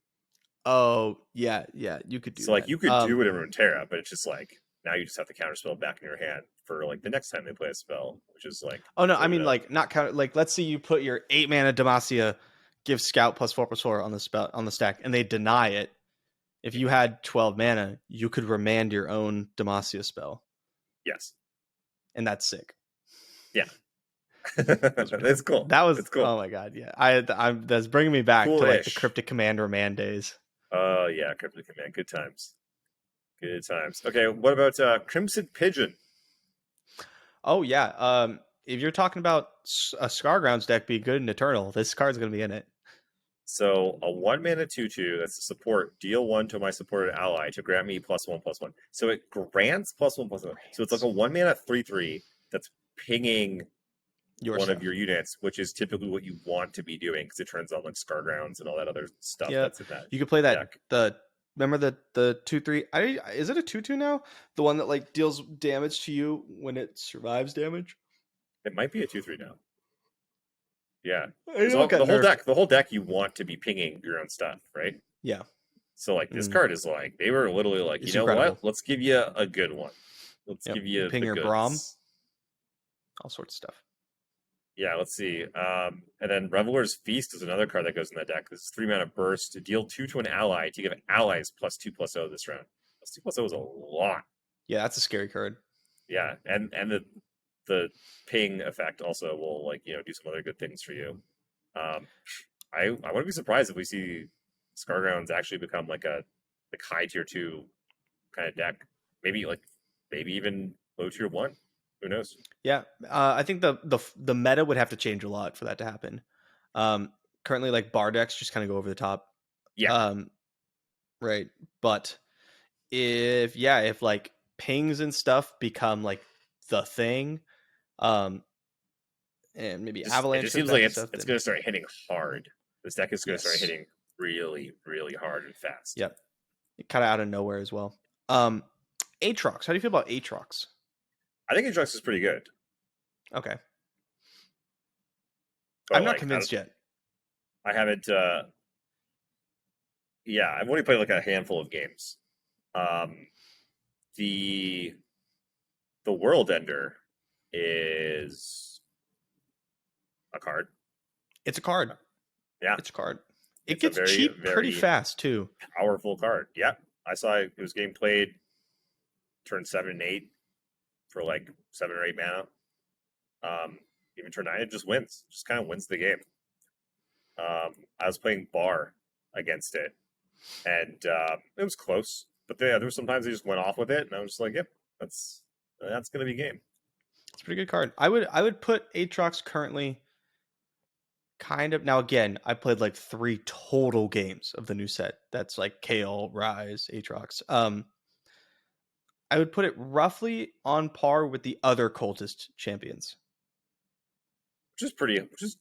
Oh yeah, you could do.
So like you could do it in Runeterra, but it's just like now you just have to counterspell back in your hand for like the next time they play a spell, which is like.
Oh no, I mean like not counter. Like let's say you put your 8 mana Demacia, give Scout +4/+4 on the spell on the stack, and they deny it. If you had 12 mana, you could remand your own Demacia spell.
Yes,
and that's sick.
Yeah, that's cool.
It's cool. Oh my god, yeah. That's bringing me back to like the Cryptic Command remand days.
Oh yeah, Cryptic Command, good times. Good times. Okay, what about Crimson Pidgeon?
Oh yeah, if you're talking about a Scargrounds deck being good in Eternal, this card's going to be in it.
So a 1 mana 2/2 that's a support. Deal 1 to my supported ally to grant me +1/+1. So it grants +1/+1. So it's like a 1 mana 3/3 that's pinging one of your units, which is typically what you want to be doing because it turns on like Scargrounds and all that other stuff that's in that.
You could play that deck. Remember the 2/3? Is it a 2/2 now? The one that like deals damage to you when it survives damage.
It might be a 2/3 now. Yeah, the whole deck you want to be pinging your own stuff, right?
Yeah.
So like this card is like they were literally like, it's incredible. What? Let's give you a good one. Let's give you
ping your Braum, all sorts of stuff.
Yeah, let's see. And then Reveler's Feast is another card that goes in that deck. This is 3 mana burst to deal 2 to an ally to give allies +2/+0 this round. +2/+0 is a lot.
Yeah, that's a scary card.
Yeah, and the ping effect also will like do some other good things for you. I wouldn't be surprised if we see Scargrounds actually become like a high tier 2 kind of deck. Maybe even low tier 1. Who knows?
Yeah, I think the meta would have to change a lot for that to happen. Currently, like bar decks just kind of go over the top.
Yeah.
Right. But if like pings and stuff become like the thing, and maybe
It
avalanche
just
goes
seems
back
like
and
it's
stuff,
it's
then
going to start hitting hard. This deck is going to start
yes.
hitting really, really hard and fast.
Yep. Kind of out of nowhere as well. Aatrox. How do you feel about Aatrox?
I think Aatrox is pretty good.
Okay.
But
I'm not
like,
convinced yet.
I haven't. Yeah, I've only played like a handful of games. The WorldEnder is a card.
It's a card.
Yeah,
It's a card. It
it's a
gets
very,
cheap pretty
very
fast too.
powerful card. Yeah, I saw it was getting played turn 7 and 8 for like 7 or 8 mana. Even turn 9, it just wins. Just kind of wins the game. I was playing Bar against it, and it was close. But there were sometimes they just went off with it, and I was just like, "Yep, that's going to be game."
It's a pretty good card. I would put Aatrox currently kind of now. Again, I played like 3 total games of the new set. That's like Kayle, Ryze, Aatrox. I would put it roughly on par with the other cultist champions.
Which is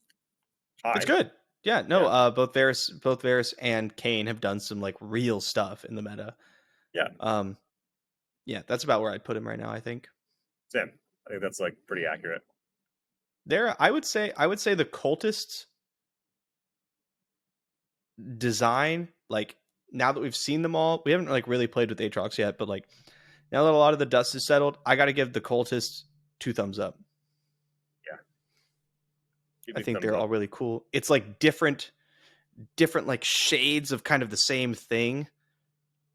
high.
It's good. Yeah, no, both Varus and Kayn have done some like real stuff in the meta.
Yeah.
Yeah, that's about where I'd put him right now, I think.
Same. I think that's like pretty accurate.
I would say the cultists design, like now that we've seen them all, we haven't like really played with Aatrox yet, but like now that a lot of the dust is settled, I got to give the cultists 2 thumbs up. I think they're all really cool. It's like different like shades of kind of the same thing.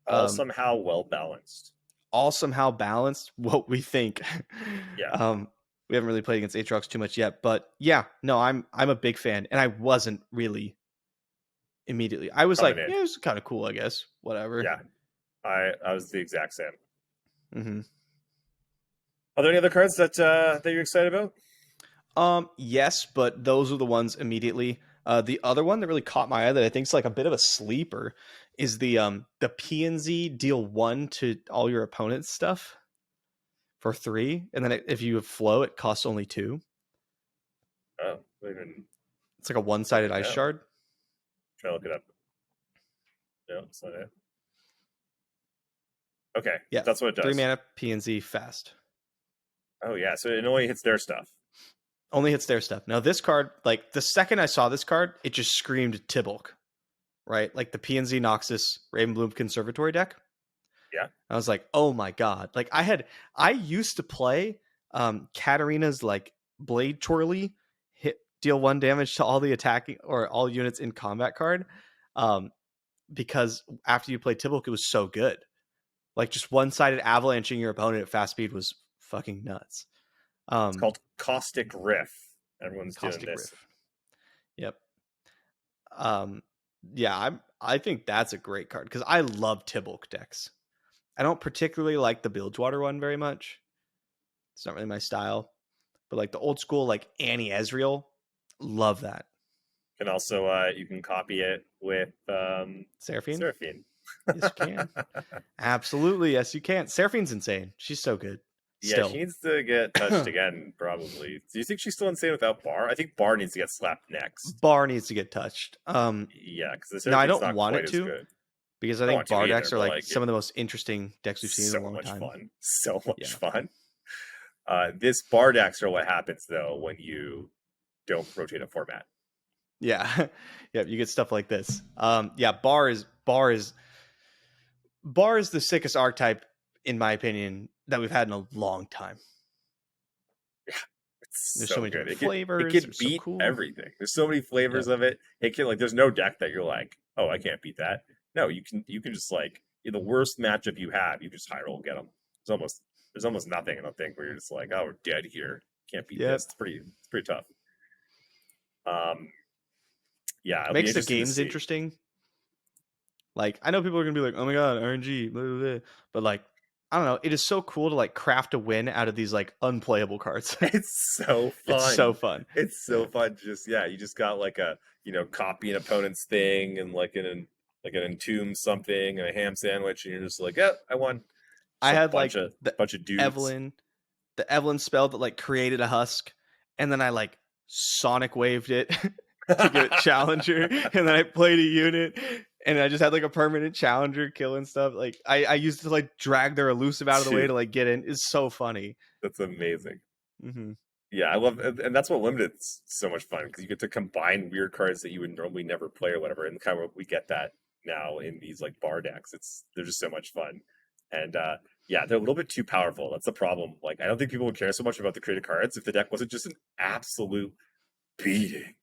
All somehow well balanced.
All somehow balanced. What we think.
Yeah.
We haven't really played against Aatrox too much yet, but yeah, no, I'm a big fan, and I wasn't really immediately. I was like, yeah, it was kind of cool, I guess. Whatever.
Yeah, I was the exact same.
Mm-hmm.
Are there any other cards that you're excited about?
Yes, but those are the ones immediately. The other one that really caught my eye that I think is like a bit of a sleeper is the P&Z deal 1 to all your opponent's stuff for 3, and then if you have flow, it costs only 2.
Oh,
it's like a one-sided ice shard.
Try to look it up. No, it's not it. Okay,
yeah,
that's what it does.
3 mana P&Z fast.
Oh yeah, so it only hits their stuff.
Only hits their stuff. Now this card, like the second I saw this card, it just screamed Tibulk, right? Like the P&Z Noxus Ravenbloom Conservatory deck.
Yeah.
I was like, oh my god. Like I used to play Katarina's like Blade Twirly deal 1 damage to all the attacking or all units in combat card. Because after you play Tibulk, it was so good. Like just one-sided avalanching your opponent at fast speed was fucking nuts.
It's called Caustic Riff. Everyone's
Caustic
doing this.
Riff. Yep. Yeah, I think that's a great card because I love Tibulk decks. I don't particularly like the Bilgewater one very much. It's not really my style. But like the old school, like Annie Ezreal, love that.
And also, you can copy it with
Seraphine.
Seraphine.
Yes, you can. Absolutely, yes, you can. Seraphine's insane. She's so good.
Yeah, she needs to get touched again, probably. Do you think she's still insane without Bar? I think Bar needs to get slapped next.
Bar needs to get touched.
Yeah, because
no, I don't want it to, because I think Bar decks are like some of the most interesting decks we've seen in a long time.
So much fun. This Bar decks are what happens though when you don't rotate a format.
Yeah, yeah, you get stuff like this. Yeah, Bar is the sickest archetype in my opinion that we've had in a long time.
Yeah,
there's so many different flavors.
It can beat everything. There's so many flavors of it. It can there's no deck that you're like, oh, I can't beat that. No, you can just like in the worst matchup you have, you just high roll and get them. There's almost nothing I don't think where you're just like, oh, we're dead here. Can't beat this. It's pretty tough. Yeah,
it makes the games interesting. Like I know people are gonna be like, oh my god, RNG, blah, blah, blah. But like I don't know. It is so cool to like craft a win out of these like unplayable cards.
It's so fun.
It's so fun.
It's so fun. Just you just got like a copy an opponent's thing and like an entomb something and a ham sandwich, and you're just like, yeah, I won.
I had
bunch
like
of dudes.
The Evelyn spell that like created a husk, and then I like sonic waved it to get challenger, and then I played a unit, and I just had like a permanent challenger killing stuff. Like I used to like drag their elusive out of the way to like get in. It's so funny.
That's amazing.
Mm-hmm.
Yeah, I love, and that's what Limited's so much fun, because you get to combine weird cards that you would normally never play or whatever, and kind of we get that now in these like bar decks. They're just so much fun, and yeah, they're a little bit too powerful. That's the problem. Like, I don't think people would care so much about the created cards if the deck wasn't just an absolute beating.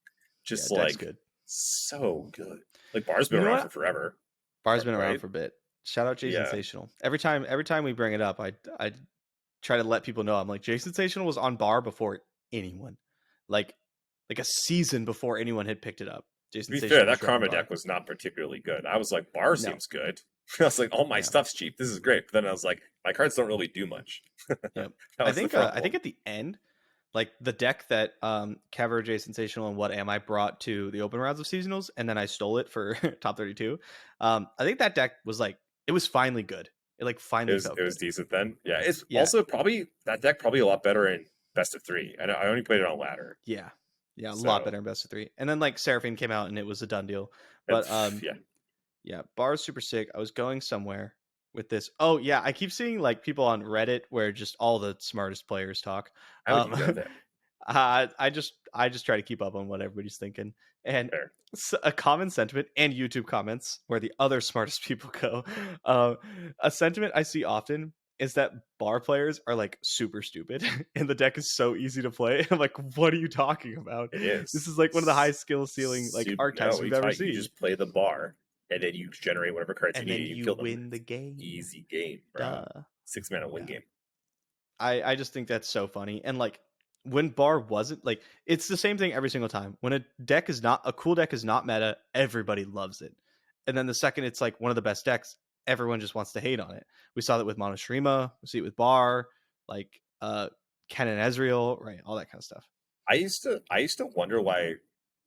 Just like
good.
So good. Like, Bar's been around for forever.
Bar's been around for a bit. Shout out Jay Sensational. Every time we bring it up, I try to let people know. I'm like, Jay Sensational was on Bar before anyone, like a season before anyone had picked it up. Jay
To be fair, that Karma deck was not particularly good. I was like, Bar seems good. I was like, all my stuff's cheap. This is great. But then I was like, my cards don't really do much.
Yep. I think at the end, like the deck that Kever, Jay Sensational, and What Am I brought to the open rounds of seasonals, and then I stole it for top 32. I think that deck was like, it was finally good. It like finally
it was decent then. Yeah, it's also probably that deck probably a lot better in best of 3. I only played it on ladder.
Yeah, a lot better in best of 3. And then like Seraphine came out and it was a done deal. But yeah, Bar's super sick. I was going somewhere with this. Oh yeah, I keep seeing like people on Reddit where just all the smartest players talk. I just try to keep up on what everybody's thinking, and a common sentiment and YouTube comments where the other smartest people go. A sentiment I see often is that Bar players are like super stupid and the deck is so easy to play. I'm like, what are you talking about?
It is.
This is like one of the highest skill ceiling like archetypes we've ever seen.
You just play the Bar and then you generate whatever cards you need and you kill them.
Win the game.
Easy game, bro. 6 mana win game.
I just think that's so funny. And like, when Bar wasn't like, it's the same thing every single time. When a cool deck is not meta, everybody loves it. And then the second it's like one of the best decks, everyone just wants to hate on it. We saw that with Monoshima, we see it with Bar, like Ken and Ezreal, right? All that kind of stuff.
I used to wonder why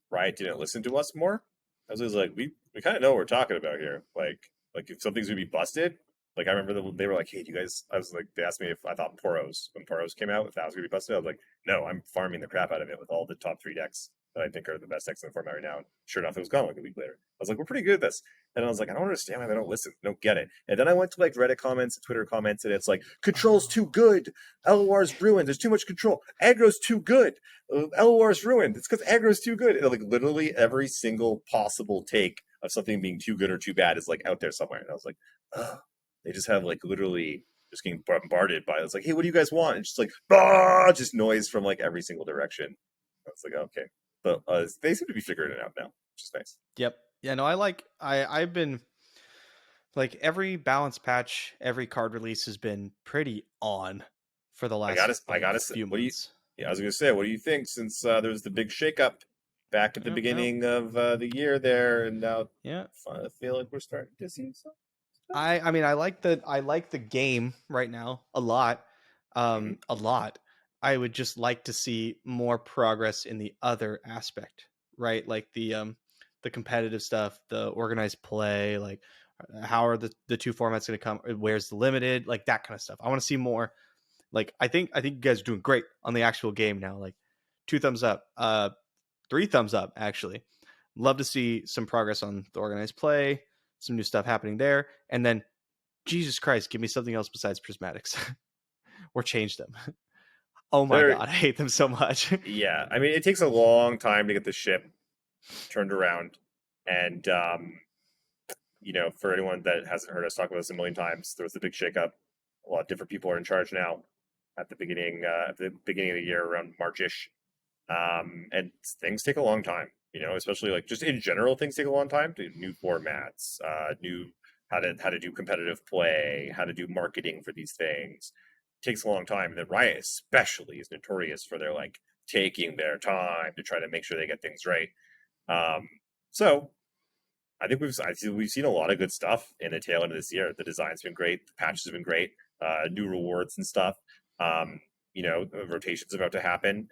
Riot didn't listen to us more. I was always like, we kind of know what we're talking about here. Like if something's gonna be busted. Like, I remember they were like, hey, do you guys... I was like, they asked me if I thought Poros, when Poros came out, if that was going to be busted. I was like, no, I'm farming the crap out of it with all the top 3 decks that I think are the best decks in the format right now. And sure enough, it was gone like a week later. I was like, we're pretty good at this. And I was like, I don't understand why they don't listen. Don't get it. And then I went to like Reddit comments, Twitter comments, and it's like, control's too good. LOR's ruined. There's too much control. Aggro's too good. LOR's ruined. It's because aggro's too good. And like literally every single possible take of something being too good or too bad is like out there somewhere. And I was like, ugh. They just have like literally just getting bombarded by it's like, hey, what do you guys want? And just like, just noise from like every single direction. I was like, okay, but they seem to be figuring it out now, which is nice.
Yep. Yeah. No, I've been like every balance patch, every card release has been pretty on for the last.
I gotta say,
few months.
I was gonna say, what do you think? Since there was the big shakeup back at the beginning of the year there, and now I feel like we're starting to see something.
I mean, I like the game right now a lot. A lot. I would just like to see more progress in the other aspect, right? Like the competitive stuff, the organized play, like how are the two formats going to come? Where's the limited? Like that kind of stuff. I want to see more. Like I think you guys are doing great on the actual game now. Like 2 thumbs up, 3 thumbs up actually. Love to see some progress on the organized play. Some new stuff happening there, and then Jesus Christ, give me something else besides prismatics or change them. Oh my God, I hate them so much.
Yeah, I mean, it takes a long time to get the ship turned around, and for anyone that hasn't heard us talk about this a million times, there was a big shakeup. A lot of different people are in charge now. At the beginning of the year, around Marchish, and things take a long time. Especially like just in general, things take a long time. New formats, new how to do competitive play, how to do marketing for these things. It takes a long time. And then Riot especially is notorious for their like taking their time to try to make sure they get things right. So I think we've seen a lot of good stuff in the tail end of this year. The design's been great. The patches have been great. new rewards and stuff. Rotation's about to happen.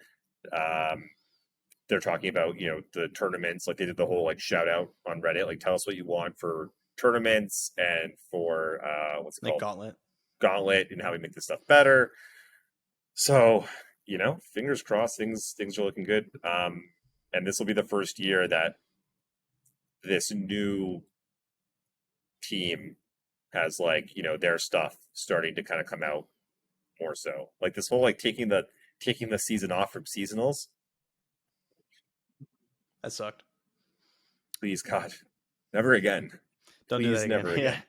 They're talking about, the tournaments, like they did the whole like shout out on Reddit, like tell us what you want for tournaments and for what's it
Like
called?
Gauntlet.
And how we make this stuff better. So, fingers crossed, things are looking good. And this will be the first year that this new team has like, their stuff starting to kind of come out more so. Like this whole like taking the season off from seasonals.
That sucked.
Please God, never again.
Don't
Please
do that again.
never again.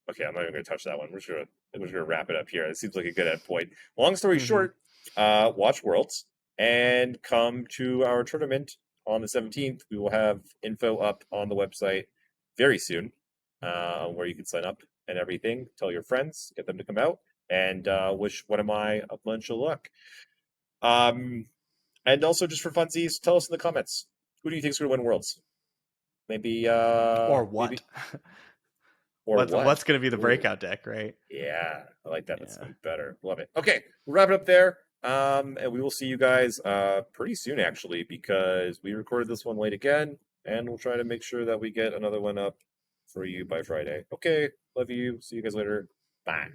Okay, I'm not even gonna touch that one. We're just gonna wrap it up here. It seems like a good end point. Long story short, watch Worlds and come to our tournament on the 17th. We will have info up on the website very soon, where you can sign up and everything. Tell your friends, get them to come out, and wish one of my a bunch of luck. And also just for funsies, tell us in the comments, who do you think is going to win Worlds? Maybe
or what?
Maybe, or
what's going to be the breakout deck, right?
Yeah, I like that. That's better. Love it. Okay, we'll wrap it up there. And we will see you guys pretty soon, actually, because we recorded this one late again, and we'll try to make sure that we get another one up for you by Friday. Okay, love you. See you guys later. Bye.